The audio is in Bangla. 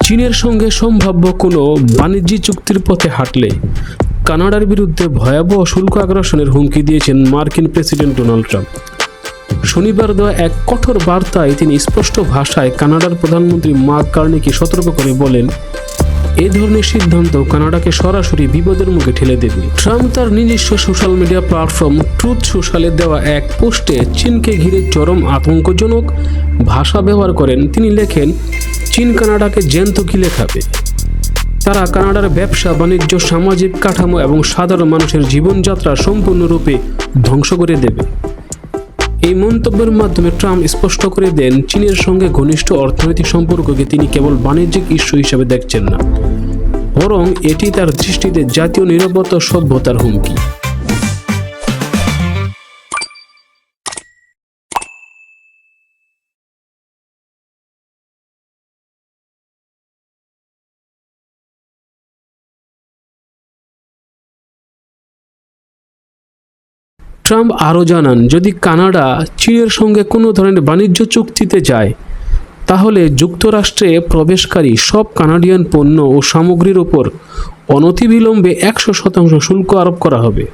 চীনের সঙ্গে সম্ভাব্য কোনো বাণিজ্যিক চুক্তির পথে হাঁটলে কানাডার বিরুদ্ধে ভয়াবহ শুল্ক আগ্রাসনের হুমকি দিয়েছেন মার্কিন প্রেসিডেন্ট ডোনাল্ড ট্রাম্প। শনিবার দেওয়া এক কঠোর বার্তায় তিনি স্পষ্ট ভাষায় কানাডার প্রধানমন্ত্রী মার্ক কার্নিকে সতর্ক করে বলেন, এই ধরনের সিদ্ধান্ত কানাডাকে সরাসরি বিপদের মুখে ঠেলে দেবে। ট্রাম্প তার নিজস্ব সোশ্যাল মিডিয়া প্ল্যাটফর্ম ট্রুথ সোশ্যালে দেওয়া এক পোস্টে চীনকে ঘিরে চরম আতঙ্কজনক ভাষা ব্যবহার করেন। তিনি লেখেন, চীন কানাডাকে জ্যান্ত গিলে খাবে। তারা কানাডার ব্যবসা বাণিজ্য, সামাজিক কাঠামো এবং সাধারণ মানুষের জীবনযাত্রা সম্পূর্ণরূপে ধ্বংস করে দেবে। এই মন্তব্যের মাধ্যমে ট্রাম্প স্পষ্ট করে দেন, চীনের সঙ্গে ঘনিষ্ঠ অর্থনৈতিক সম্পর্ককে তিনি কেবল বাণিজ্যিক ইস্যু হিসেবে দেখছেন না, বরং এটি তার দৃষ্টিতে জাতীয় নিরাপত্তা সভ্যতার হুমকি। ট্রাম্প আরও জানান, যদি কানাডা চীনের সঙ্গে কোনো ধরনের বাণিজ্য চুক্তিতে যায়, তাহলে যুক্তরাষ্ট্রে প্রবেশকারী সব কানাডিয়ান পণ্য ও সামগ্রীর ওপর অনতিবিলম্বে 100% শুল্ক আরোপ করা হবে।